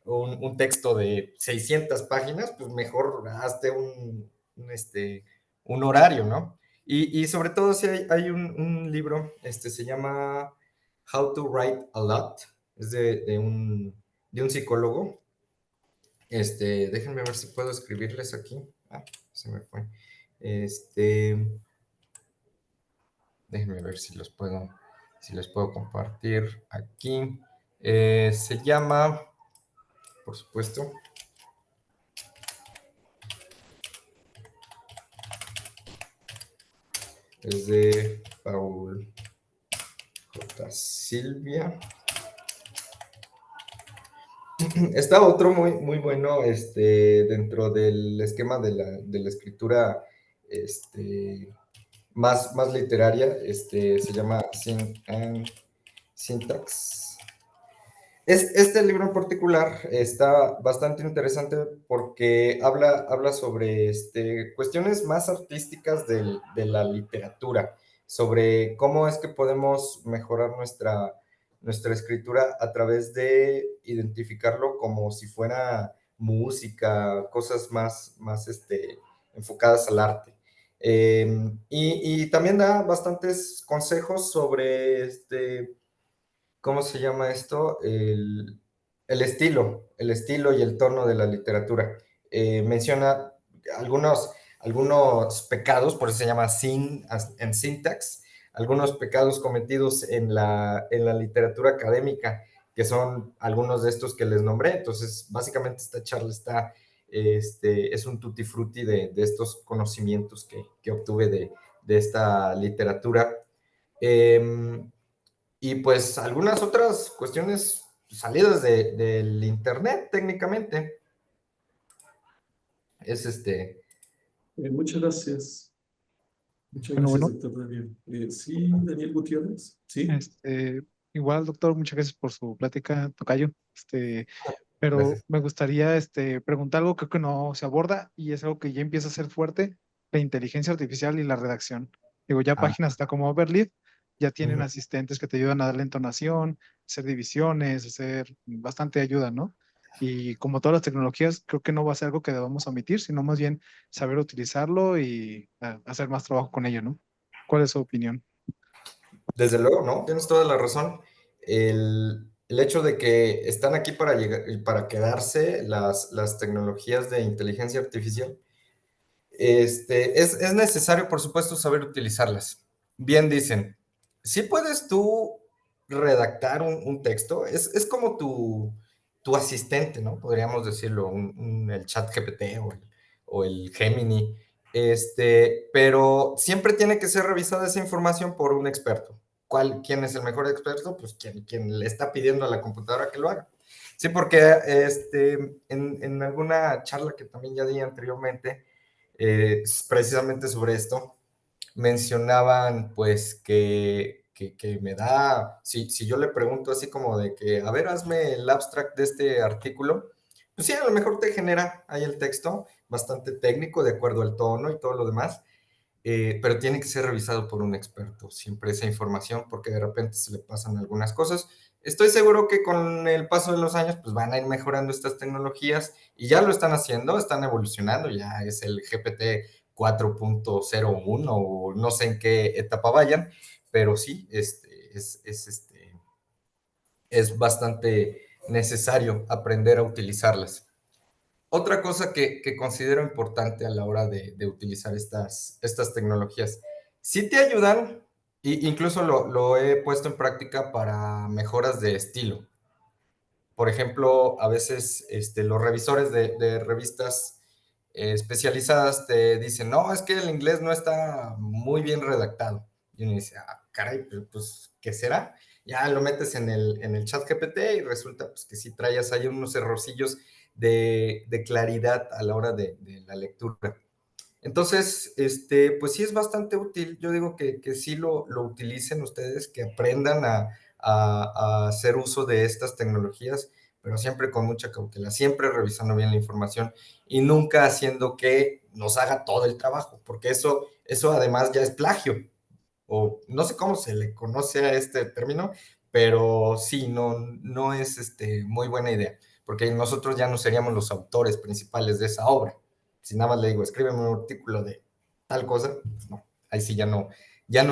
B: un texto de 600 páginas, pues mejor hazte un horario, ¿no? Y sobre todo si hay un libro, se llama How to Write a Lot, es de un psicólogo. Déjenme ver si puedo escribirles aquí. Ah, se me fue. Este, Déjenme ver si les puedo compartir aquí. Se llama, por supuesto, es de Paul J. Silvia. Está otro muy bueno, dentro del esquema de la escritura, este, más literaria, se llama Sync and Syntax. Este libro en particular está bastante interesante porque habla sobre cuestiones más artísticas de la literatura, sobre cómo es que podemos mejorar nuestra escritura a través de identificarlo como si fuera música, cosas más enfocadas al arte. Y también da bastantes consejos sobre ¿cómo se llama esto? El estilo y el tono de la literatura. Menciona algunos pecados, por eso se llama sin and syntax, algunos pecados cometidos en la literatura académica, que son algunos de estos que les nombré. Entonces, básicamente esta charla es un tutti frutti de estos conocimientos que obtuve de esta literatura. Y pues algunas otras cuestiones salidas del internet técnicamente. Es
A: Muchas gracias. Muchas
C: Bueno,
A: gracias,
C: bueno,
A: doctor Daniel. Sí, Daniel Gutiérrez. Sí.
C: este, igual, doctor, muchas gracias por su plática, tocayo. Pero
B: Gracias.
C: me gustaría preguntar algo que creo que no se aborda y es algo que ya empieza a ser fuerte, la inteligencia artificial y la redacción. Digo, ya
B: Ah,
C: páginas hasta como Overleaf ya tienen
B: ujú.
C: asistentes que te ayudan a darle entonación, hacer divisiones, hacer bastante ayuda, ¿no? Y como todas las tecnologías, creo que no va a ser algo que debamos omitir, sino más bien saber utilizarlo y hacer más trabajo con ello, ¿no? ¿Cuál es su opinión?
B: Desde luego, ¿no? Tienes toda la razón. El hecho de que están aquí para llegar, para quedarse las tecnologías de inteligencia artificial, es necesario, por supuesto, saber utilizarlas. Bien dicen, si puedes tú redactar un texto, es como tu asistente, ¿no? Podríamos decirlo, el chat GPT o el Gemini, pero siempre tiene que ser revisada esa información por un experto. ¿Quién es el mejor experto? Pues quien le está pidiendo a la computadora que lo haga. Sí, porque en alguna charla que también ya di anteriormente, precisamente sobre esto, mencionaban pues que me da, si yo le pregunto así como de que, a ver, hazme el abstract de este artículo, pues sí, a lo mejor te genera ahí el texto, bastante técnico, de acuerdo al tono y todo lo demás, pero tiene que ser revisado por un experto, siempre esa información, porque de repente se le pasan algunas cosas. Estoy seguro que con el paso de los años, pues van a ir mejorando estas tecnologías y ya lo están haciendo, están evolucionando, ya es el GPT 4.01 o no sé en qué etapa vayan, pero sí, es bastante necesario aprender a utilizarlas. Otra cosa que considero importante a la hora de utilizar estas tecnologías, sí te ayudan, incluso lo he puesto en práctica para mejoras de estilo. Por ejemplo, a veces los revisores de revistas especializadas te dicen, no, es que el inglés no está muy bien redactado. Y uno dice, ah, caray, pues, ¿qué será? Ya lo metes en el chat GPT y resulta pues, que sí traías ahí unos errorcillos de claridad a la hora de la lectura. Entonces, pues sí es bastante útil. Yo digo que sí lo utilicen ustedes, que aprendan a hacer uso de estas tecnologías, pero siempre con mucha cautela, siempre revisando bien la información y nunca haciendo que nos haga todo el trabajo, porque eso además ya es plagio, o no sé cómo se le conoce a este término, pero sí, no es muy buena idea, porque nosotros ya no seríamos los autores principales de esa obra. Si nada más le digo, escríbeme un artículo de tal cosa, pues no, ahí sí ya no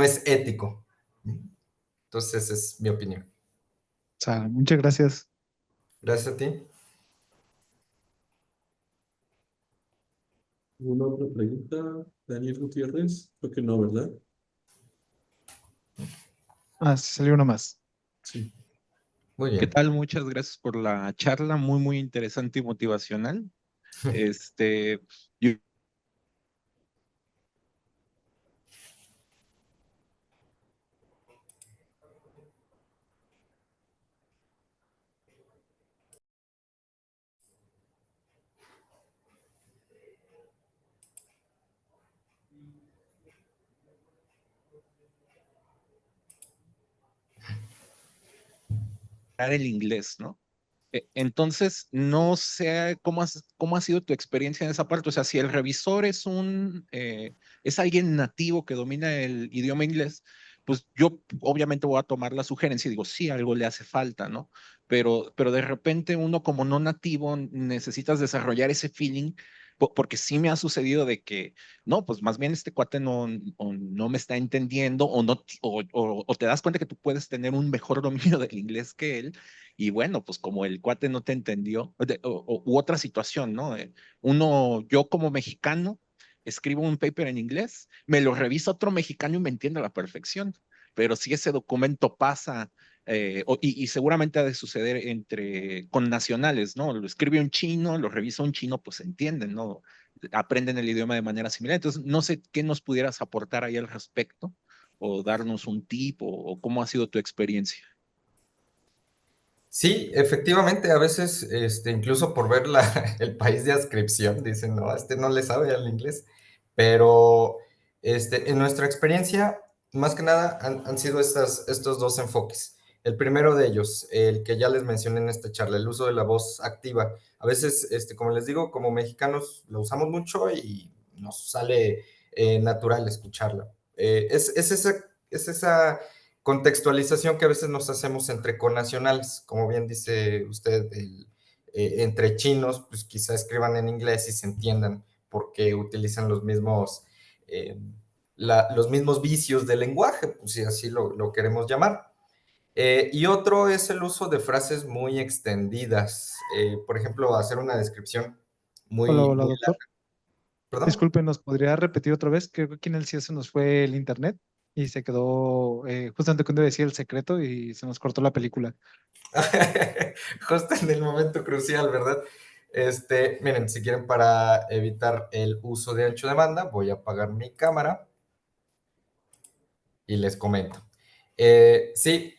B: es ético. Entonces, esa es mi opinión.
C: O sea, muchas gracias.
B: Gracias a ti.
A: ¿Una otra pregunta, Daniel Gutiérrez? Creo que no, ¿verdad?
C: Ah, sí, salió uno más.
A: Sí.
B: Muy
D: ¿Qué
B: bien.
D: tal? Muchas gracias por la charla, muy, muy interesante y motivacional. Este, yo el inglés, ¿no? Entonces, no sé cómo ha sido tu experiencia en esa parte. O sea, si el revisor es alguien nativo que domina el idioma inglés, pues yo obviamente voy a tomar la sugerencia y digo, sí, algo le hace falta, ¿no? Pero de repente uno como no nativo necesitas desarrollar ese feeling, porque sí me ha sucedido de que, no, pues más bien este cuate no me está entendiendo o, no, o te das cuenta que tú puedes tener un mejor dominio del inglés que él y bueno, pues como el cuate no te entendió, u otra situación, ¿no? Yo como mexicano, escribo un paper en inglés, me lo revisa otro mexicano y me entiende a la perfección. pero si ese documento pasa, y seguramente ha de suceder con nacionales, ¿no? Lo escribe un chino, lo revisa un chino, pues entienden, ¿no? Aprenden el idioma de manera similar. Entonces, no sé qué nos pudieras aportar ahí al respecto, o darnos un tip, o cómo ha sido tu experiencia.
B: Sí, efectivamente, a veces, incluso por ver el país de adscripción, dicen, no, no le sabe al inglés, pero en nuestra experiencia, más que nada, han sido estos dos enfoques. El primero de ellos, el que ya les mencioné en esta charla, el uso de la voz activa. A veces, como les digo, como mexicanos lo usamos mucho y nos sale natural escucharla. Es esa contextualización que a veces nos hacemos entre connacionales, como bien dice usted, entre chinos, pues quizá escriban en inglés y se entiendan porque utilizan eh, los mismos vicios del lenguaje, pues si así lo queremos llamar. Y otro es el uso de frases muy extendidas. Por ejemplo, hacer una descripción
C: Hola,
B: muy
C: hola, doctor.
B: larga. ¿Perdón?
C: Disculpe, ¿nos podría repetir otra vez? Creo que aquí en el CIE se nos fue el internet y se quedó justamente cuando decía el secreto y se nos cortó la película.
B: Justo en el momento crucial, ¿verdad? Miren, si quieren, para evitar el uso de ancho de banda, voy a apagar mi cámara y les comento. Sí,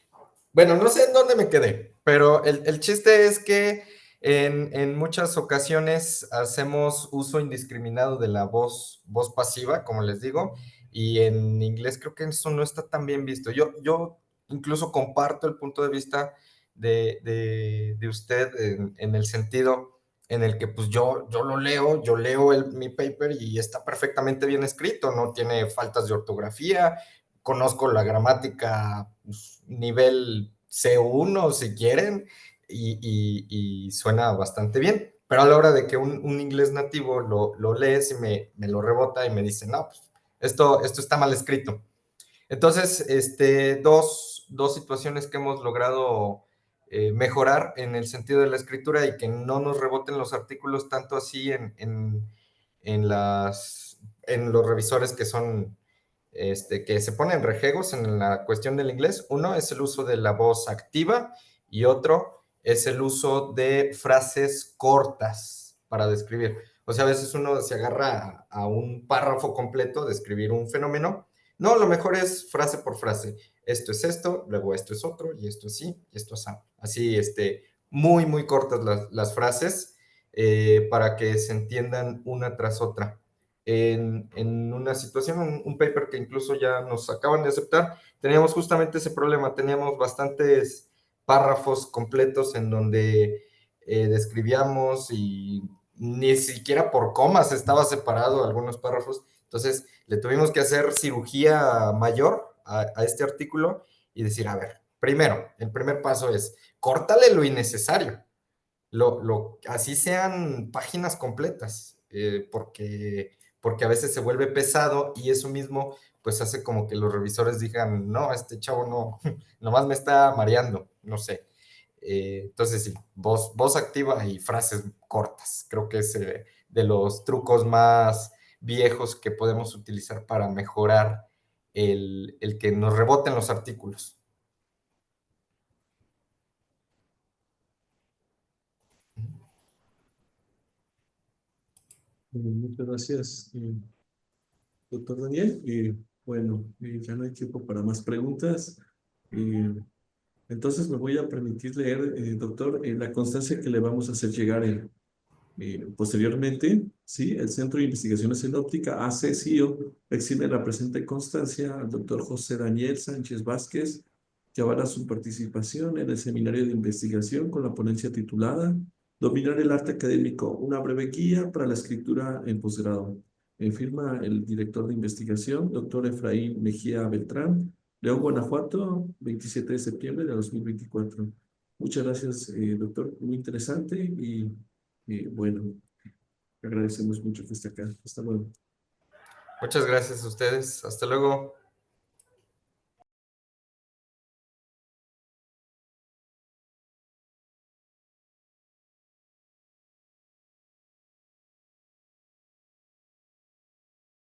B: bueno, no sé en dónde me quedé, pero el chiste es que en muchas ocasiones hacemos uso indiscriminado de la voz pasiva, como les digo, y en inglés creo que eso no está tan bien visto. Yo incluso comparto el punto de vista de usted en el sentido en el que pues yo leo mi paper y está perfectamente bien escrito, no tiene faltas de ortografía, conozco la gramática pues, nivel C1 si quieren y suena bastante bien, pero a la hora de que un inglés nativo lo lees y me lo rebota y me dice, no, pues esto está mal escrito. Entonces, dos situaciones que hemos logrado mejorar en el sentido de la escritura y que no nos reboten los artículos tanto así en los revisores que son que se ponen rejegos en la cuestión del inglés. Uno es el uso de la voz activa y otro es el uso de frases cortas para describir. O sea, a veces uno se agarra a un párrafo completo de escribir un fenómeno. No, lo mejor es frase por frase. Esto es esto, luego esto es otro, y esto así, y esto así. Así, muy, muy cortas las frases para que se entiendan una tras otra en una situación, un paper que incluso ya nos acaban de aceptar, teníamos justamente ese problema, teníamos bastantes párrafos completos en donde describíamos y ni siquiera por comas estaba separado algunos párrafos, entonces le tuvimos que hacer cirugía mayor a este artículo y decir, a ver, primero, el primer paso es, córtale lo innecesario, así sean páginas completas, porque a veces se vuelve pesado y eso mismo pues hace como que los revisores digan, no, este chavo no, nomás me está mareando, no sé. Entonces sí, voz activa y frases cortas. Creo que es de los trucos más viejos que podemos utilizar para mejorar el que nos reboten los artículos.
A: Muchas gracias, doctor Daniel. Bueno, ya no hay tiempo para más preguntas. Eh, entonces me voy a permitir leer, doctor, la constancia que le vamos a hacer llegar posteriormente. Sí, el Centro de Investigaciones en Óptica, ACCIO, exhibe la presente constancia al doctor José Daniel Sánchez Vázquez, que avala su participación en el seminario de investigación con la ponencia titulada Dominar el arte académico, una breve guía para la escritura en posgrado. Firma el director de investigación, doctor Efraín Mejía Beltrán, León, Guanajuato, 27 de septiembre de 2024. Muchas gracias, doctor. Muy interesante y bueno, agradecemos mucho que esté acá. Hasta luego.
B: Muchas gracias a ustedes. Hasta luego.